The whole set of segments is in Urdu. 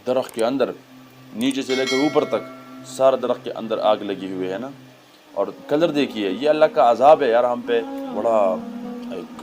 درخت کے اندر نیچے سے لے کر اوپر تک سارا درخت کے اندر آگ لگی ہوئی ہے نا. اور کلر دیکھیے, یہ اللہ کا عذاب ہے یار ہم پہ, بڑا ایک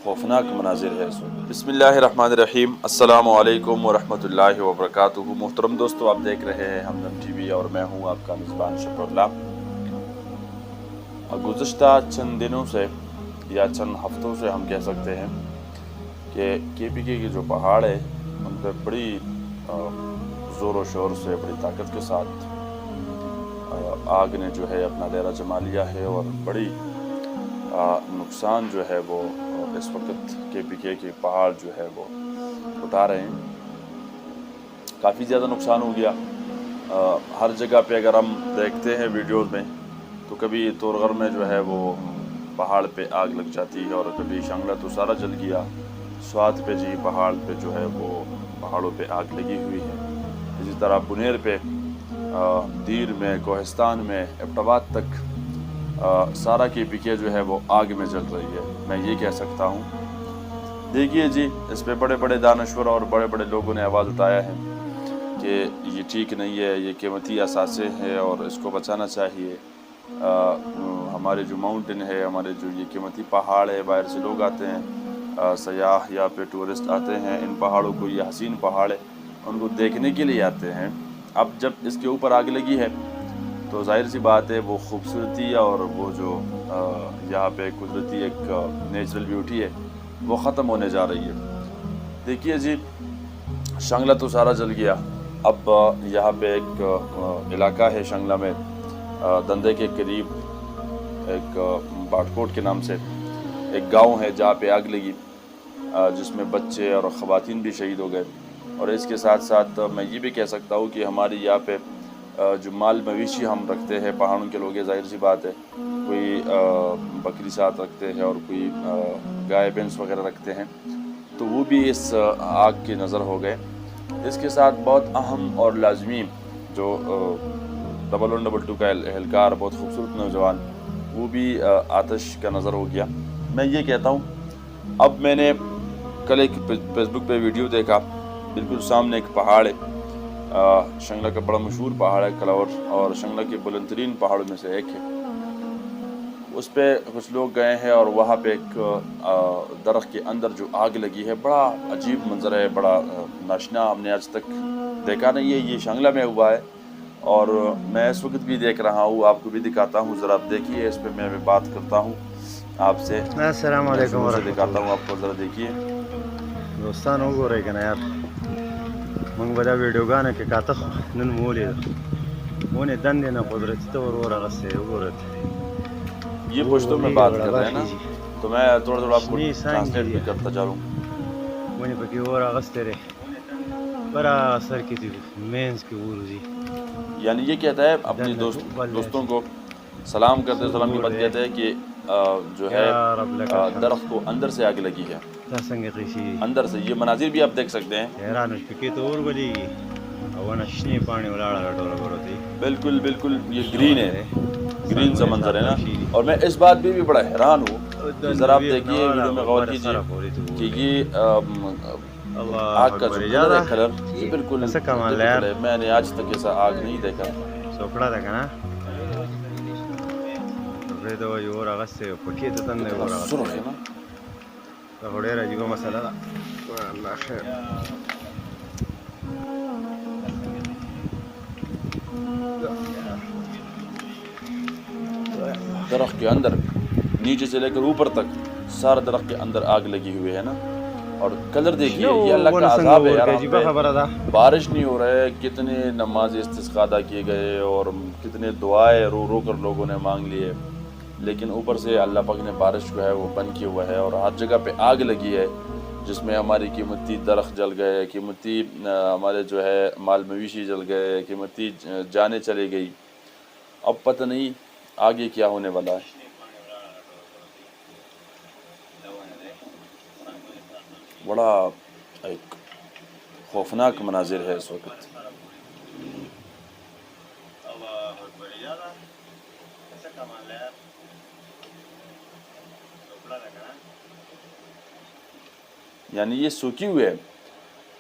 خوفناک مناظر ہے اس وقت. بسم اللہ الرحمن الرحیم. السلام علیکم ورحمۃ اللہ وبرکاتہ. محترم دوستو, آپ دیکھ رہے ہیں ہمدم ٹی وی اور میں ہوں آپ کا میزبان شکر اللہ. گزشتہ چند دنوں سے یا چند ہفتوں سے ہم کہہ سکتے ہیں کہ کے کے جو پہاڑ ہے ان پہ بڑی زور و شور سے, بڑی طاقت کے ساتھ آگ نے جو ہے اپنا ڈیرا جما لیا ہے, اور بڑی نقصان جو ہے وہ اس وقت کے پہاڑ جو ہے وہ اٹھا رہے ہیں. کافی زیادہ نقصان ہو گیا. ہر جگہ پہ اگر ہم دیکھتے ہیں ویڈیوز میں تو کبھی تورغر میں جو ہے وہ پہاڑ پہ آگ لگ جاتی ہے, اور کبھی شنگلہ تو سارا جل گیا. سوات پہ جی پہاڑ پہ جو ہے وہ پہاڑوں پہ آگ لگی ہوئی ہے. اسی طرح بنیر پہ, دیر میں, کوہستان میں, ایبٹ آباد تک سارا کے جو ہے وہ آگ میں جل رہی ہے. میں یہ کہہ سکتا ہوں. دیکھیے جی, اس پہ بڑے بڑے دانشور اور بڑے بڑے لوگوں نے آواز اٹھایا ہے کہ یہ ٹھیک نہیں ہے, یہ قیمتی اثاثے ہیں اور اس کو بچانا چاہیے. ہمارے جو ماؤنٹین ہے, ہمارے جو یہ قیمتی پہاڑ ہے, باہر سے لوگ آتے ہیں, سیاح یا پہ ٹورسٹ آتے ہیں ان پہاڑوں کو, یہ حسین پہاڑ ہے, ان کو دیکھنے کے لیے آتے ہیں. اب جب اس کے اوپر آگ لگی ہے تو ظاہر سی بات ہے وہ خوبصورتی اور وہ جو یہاں پہ قدرتی ایک نیچرل بیوٹی ہے وہ ختم ہونے جا رہی ہے. دیکھیے جی, شنگلہ تو سارا جل گیا. اب یہاں پہ ایک علاقہ ہے شنگلہ میں, دندے کے قریب, ایک باٹکوٹ کے نام سے ایک گاؤں ہے جہاں پہ آگ لگی, جس میں بچے اور خواتین بھی شہید ہو گئے. اور اس کے ساتھ ساتھ میں یہ بھی کہہ سکتا ہوں کہ ہماری یہاں پہ جو مال مویشی ہم رکھتے ہیں, پہاڑوں کے لوگ, ظاہر سی بات ہے کوئی بکری ساتھ رکھتے ہیں اور کوئی گائے بھینس وغیرہ رکھتے ہیں, تو وہ بھی اس آگ کی نظر ہو گئے. اس کے ساتھ بہت اہم اور لازمی جو 112 کا اہلکار, بہت خوبصورت نوجوان, وہ بھی آتش کا نظر ہو گیا. میں یہ کہتا ہوں, اب میں نے کل ایک فیس بک پہ ویڈیو دیکھا, بالکل سامنے ایک پہاڑ ہے, شنگلہ کا بڑا مشہور پہاڑ ہے کلاور, اور شنگلہ کے بلند ترین پہاڑوں میں سے ایک ہے. اس پہ کچھ لوگ گئے ہیں اور وہاں پہ ایک درخت کے اندر جو آگ لگی ہے, بڑا عجیب منظر ہے, بڑا ناشنا, ہم نے آج تک دیکھا نہیں ہے. یہ شنگلہ میں ہوا ہے اور میں اس وقت بھی دیکھ رہا ہوں, آپ کو بھی دکھاتا ہوں. ذرا آپ دیکھیے, اس پہ میں بات کرتا ہوں آپ سے. السلام علیکم میں سے ورحمۃ دکھاتا ہوں اللہ. آپ کو, ذرا دیکھیے. دوستان وګورئ کنه یار, موږ به دا ویډیوګانې کې کاته نن مولې ونه دندې نه قدرتي طور ورغسته وګورئ. یہ پشتو میں بات کر رہے ہیں نا, تو میں تھوڑا تھوڑا آپ کو ٹرانسلیٹ بھی کرتا جا رہا ہوں. ونه پکې ورغسته لري برا سر کې دی مینز کې ورځي. یعنی یہ کہتا ہے اپنی دوستوں کو سلام کرتے, سلام کے بعد کہتا ہے کہ جو ہے درخت کو اندر سے آگ لگی ہے, اندر سے. یہ مناظر بھی آپ دیکھ سکتے ہیں. بالکل بالکل یہ گرین ہے, گرین سا منظر ہے نا. اور میں اس بات بھی بڑا حیران ہوں کہ ذرا آپ دیکھیے ویڈیو میں غور کیجیے کہ یہ آگ کا جو کلر ہے, کلر یہ بالکل ہے. میں نے آج تک ایسا آگ نہیں دیکھا. سوکڑا تھا کنا تو یہ اور اگست پکے تو تن اور سرخ ہے نا. تو ہڑے راجیو مسئلہ تھا. اللہ خیر. درخت کے اندر نیچے سے لے کر اوپر تک سارا درخت کے اندر آگ لگی ہوئی ہے نا. اور کلر دیکھیے, یہ اللہ کا عذاب ہے یار ہم پہ. بارش نہیں ہو رہا ہے, کتنے نماز استسقاء ادا کیے گئے اور کتنے دعائیں رو رو کر لوگوں نے مانگ لیے, لیکن اوپر سے اللہ پاک نے بارش جو ہے وہ بند کیا ہوا ہے, اور ہر جگہ پہ آگ لگی ہے جس میں ہماری قیمتی درخت جل گئے, قیمتی ہمارے جو ہے مال مویشی جل گئے, قیمتی جانیں چلی گئی. اب پتہ نہیں آگے کیا ہونے والا ہے. بڑا ایک خوفناک مناظر ہے اس وقت. یعنی یہ سوکھی ہوئے ہے,